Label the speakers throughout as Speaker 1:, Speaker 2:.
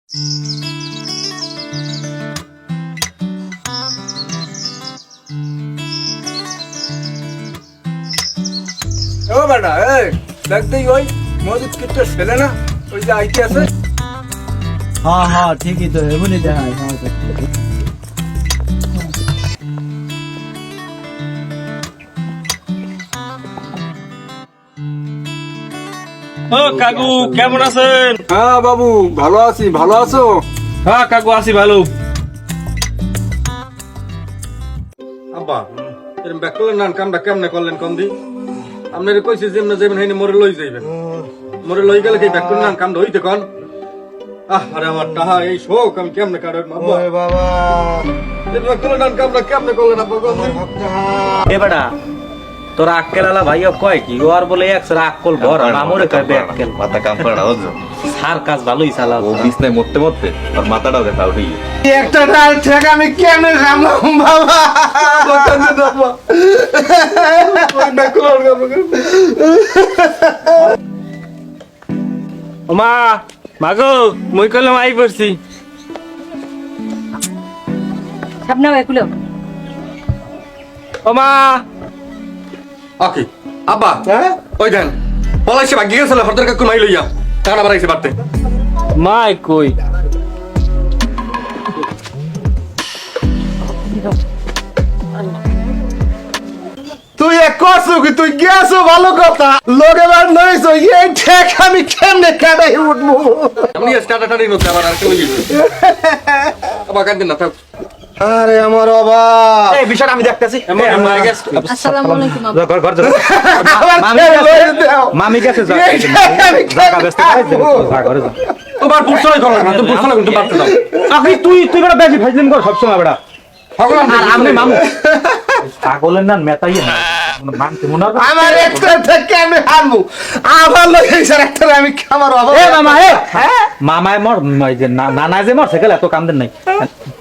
Speaker 1: ও বেটা এই দেখতেই ওই মজুদ কিটটা ছেলে না ওই যে আইতে আছে।
Speaker 2: হ্যাঁ হ্যাঁ ঠিকই তো এমনই দেখায়।
Speaker 3: ও কাকু কেমন আছেন?
Speaker 1: হ্যাঁ বাবু ভালো আছি, ভালো আছো?
Speaker 3: হ্যাঁ কাকু আছি ভালো।
Speaker 4: আব্বা এরকম ব্যাক করলেন না, কামটা কেমনে করলেন কম দি? আপনারা কইছি যেমন যেমন হইনি মোরে লই যাইবেন, মোরে লই গেলে কি ব্যাক করলেন না কামটা হইতে কন? আরে আমার টাহা এই শোক আমি কেমনে কাটার আব্বা?
Speaker 2: বাবা
Speaker 4: এই ব্যাক করলেন না কামটা কেমনে করলেন আব্বা কম দি?
Speaker 3: এ বেটা তোর আক্কেল আলা ভাইও কয় কি ওর বলে একসরা আক্কল ভর মামুরে কয় আক্কেল
Speaker 5: মাথা কাম করে না বুঝছো?
Speaker 3: সার কাজ ভালোই চালাও।
Speaker 5: ও বিছনায় মরতে মরতে আর মাথাটাও দেখা উঠি।
Speaker 1: একটা ডাল থেকে আমি কেমনে সামলাম বাবা?
Speaker 3: ও মা মাগো মুই কলম আই পড়ছি।
Speaker 6: সামনে এগুলো
Speaker 3: ও মা
Speaker 4: ওকে আব্বা ওই দেন পলাইছে ভাগ্য গেছিল হরদর কাকু মাই লইয়া টাকা বাড়াইছে বাড়তে।
Speaker 3: মাই কই?
Speaker 1: তুই এক করছো কি? তুই গেছো ভালো কথা, লোকে বার নইছো এই ঠেক আমি কেমনে কাটাই উঠবো?
Speaker 4: আপনি স্টার্ট টাড়ি নতে আবার আর কেউ গেছে আব্বা কাঁদেন না থাক।
Speaker 1: আরে আমার অভাব।
Speaker 3: এই বিষয়টা আমি দেখতাছি।
Speaker 6: আসসালামু আলাইকুম আব্বা।
Speaker 3: ঘর ঘর যা।
Speaker 1: মামি
Speaker 3: মামি গেছে যা। জায়গা ব্যস্ত করে যা ঘরে যা।
Speaker 4: তোমার পুরসলাই করো না, তুমি পুরসলাই কিন্তু পারতে দাও।
Speaker 3: আখি তুই তুই বড় বেশি ফাইজলিং কর সব সময় বেটা।
Speaker 4: ভগবান
Speaker 3: আর আপনি মামু ছাগলের না মেতাইয়ে না মানতে মনে হয়।
Speaker 1: আমার একটা থেকে আমি হারবো, আবার লোকে একটা আমি আমার অভাব।
Speaker 3: এ মামা এ মামায় মর ওই যে নানা যে মরছে গেলে এত কাম দেন নাই।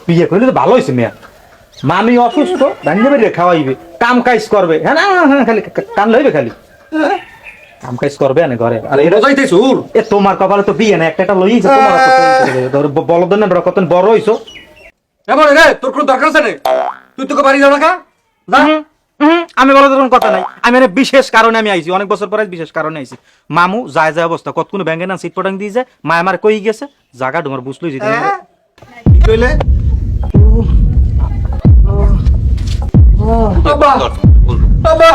Speaker 3: বিয়ে করলে তো ভালো হয়েছে মেয়া। মামি অসুস্থ দাঁড়িয়ে বেরিয়ে খাওয়াইবে, কাম কাজ করবে। হ্যাঁ না হ্যাঁ খালি কান লইবে খালি কাম কাজ করবে না ঘরে। আর এটা
Speaker 4: যাইতে সুর
Speaker 3: এ তোমার কপালে তো বিয়ে না, একটা লইছে তোমার বলদ না বড় কত বড় হইছো।
Speaker 4: এবার রে তোর কোনো দরকার আছে না, তুই তোকে বাড়ি যাও না কা যা।
Speaker 3: আমি বলো তখন কথা নাই, আমি মানে বিশেষ কারণে আমি আইছি, অনেক বছর পরে বিশেষ কারণে আইছি। মামু যায় যায় অবস্থা কতক্ষণ ব্যাঙ্গে না সিট পটাং দিয়ে যায়, মা আমার কই গেছে জায়গা তোমার বুঝলই যেতে
Speaker 1: কি কইলে?
Speaker 4: আব্বা আব্বা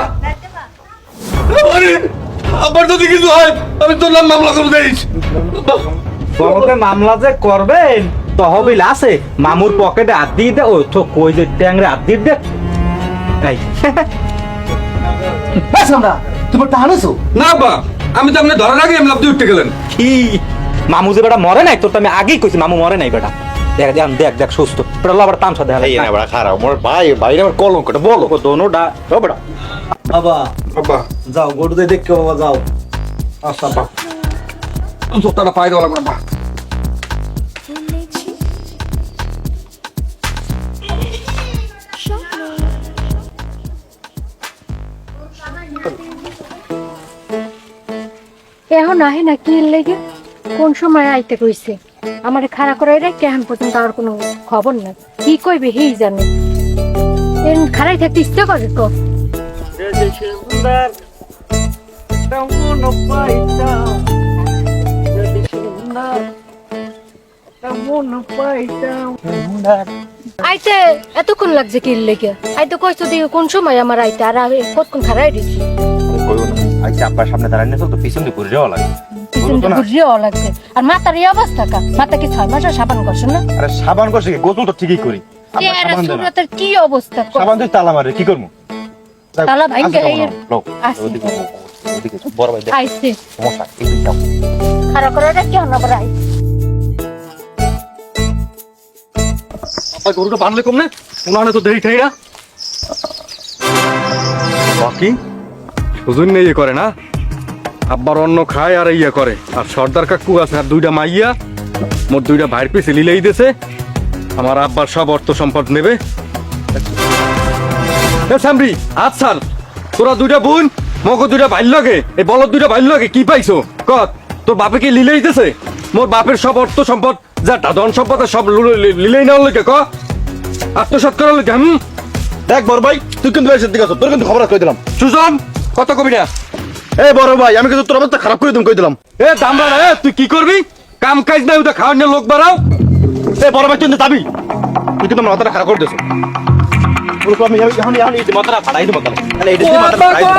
Speaker 4: আবার যদি কিছু হয় আমি তোর নাম মামলা করে দিস।
Speaker 3: বড়কে মামলা যে করবেন তহবিল আছে, মামুর পকেটে হাত দিয়ে দে। ও তো কই যে ট্যাংরে হাত দিয়ে দে। এই
Speaker 1: তোমার টাহানেছো
Speaker 4: না আব্বা, আমি তো আপনি ধরার আগে আমি লাভ দিয়ে উঠতে গেলেন।
Speaker 3: কি মামু যে বেটা মরে নাই, তোর তো আমি আগেই কইছি মামু মরে নাই বেটা। দেখ দেখ দেখ দেখ সুস্থ বেটা, আবার তামসা দেখা
Speaker 5: এই না বড় খারাপ মোর ভাই ভাই আমার কলঙ্কটা বলো।
Speaker 3: দোনোটা ও বেটা।
Speaker 2: বাবা
Speaker 4: আব্বা
Speaker 2: যাও গরুদের দেখকে বাবা যাও।
Speaker 4: আচ্ছা আব্বা জোতাটা পাই দেওয়া লাগবে আব্বা।
Speaker 6: এখন আহে না কি লেগে কোন সময় আইতে কইছে? আমারে খাড়া করে রেখে এখন পর্যন্ত আর কোনো খবর নাই। কি কইবে হেই জানে। এর খাড়াই থাকতে ইচ্ছে করে তো। আইতে এতক্ষণ লাগছে কি লেগে? আইতে কইছো দিয়ে কোন সময় আমার আইতে, আর আমি কতক্ষণ খাড়াই দিছি।
Speaker 5: আচ্ছা আব্বার সামনে দাঁড়ানো তো পিছন দিয়ে ঘুরে যাওয়া লাগে।
Speaker 6: কিন্তু ঘুরিয়েও লাগছে। আর মাথার এই অবস্থা কা? মাথা কি 6 মাসে সাবান করছেন না?
Speaker 5: আরে সাবান করছে কি, গোসল তো ঠিকই করি।
Speaker 6: চেহারা সুরতের কি অবস্থা?
Speaker 5: সাবান তুই তালা মারে কি করবো?
Speaker 6: তালা ভাঙ্গে এই আসছে।
Speaker 5: বড় ভাই দেখ
Speaker 6: আইছে
Speaker 5: সমস্যা এই দাও।
Speaker 6: খাড়া করে রেখে না বড় আই।
Speaker 4: আব্বা গরুটা বানলে কম না, উনানে তো দেরি ঠাইরা বাকি সুজন নেই ইয়ে করে না। আব্বার অন্য খায় আর ইয়ে করে। আর সর্দার কাকু আছে আর দুইটা মাইয়া, মোর দুইটা ভাইয়ের পিছে লিলেই দিছে। আমার আব্বার সব অর্থ সম্পদ নেবে। সামরি আচ্ছা তোরা দুইটা বোন মগো দুইটা ভাই লাগে, এই বলদ দুইটা ভাই লাগে কি পাইছো কত? তোর বাপে কি লিলেই দিছে? মোর বাপের সব অর্থ সম্পদ যা ধন সম্পদ সব লিলেই না লোকে ক আত্মসাৎ করার লোকে
Speaker 1: দেখ বড় ভাই তুই কিন্তু বেশি দিকে তোর কিন্তু খবর কই দিলাম।
Speaker 4: সুজন কত কবি না
Speaker 1: এই বড় ভাই আমি কিন্তু তোর অবস্থা খারাপ করে তুমি কই দিলাম।
Speaker 4: এ দামরা রে তুই কি করবি কাম কাজ নাই ওটা খাওয়ার নিয়ে লোক বাড়াও
Speaker 1: এই বড় ভাই তুই কিন্তু যাবি, তুই কিন্তু আমার মাথাটা খারাপ করে দিয়েছ। আমি এখন এখন এই মাথাটা ফাটাই দেবো তাহলে তাহলে এই মাথাটা ফাটাই দেবো।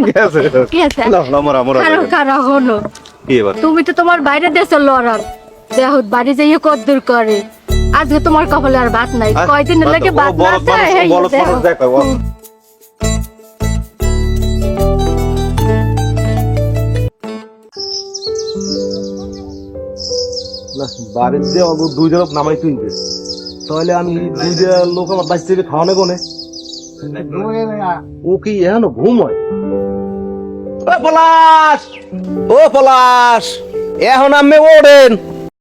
Speaker 1: গেছে
Speaker 6: গেছে।
Speaker 1: না না মরা মরা
Speaker 6: খারাপ হলো
Speaker 1: কি এবার
Speaker 6: তুমি তো তোমার বাইরে দেশের লড়ার দেখো বাড়ি যাইয়ে কদ্দুর করে আজকে তোমার কপালে আর ভাত নাই কয়দিনের লাগে ভাত না আছে, এই দেখো।
Speaker 1: না বাড়ির যে অগো দুইটা লোক নামাই তুইবে তাহলে আমি দুইটা লোক আমার বাড়ি থেকে খাওয়ানো কোনে ও কি এখনো ঘুম হয়? ও পলাশ এখন আমি ওড়েন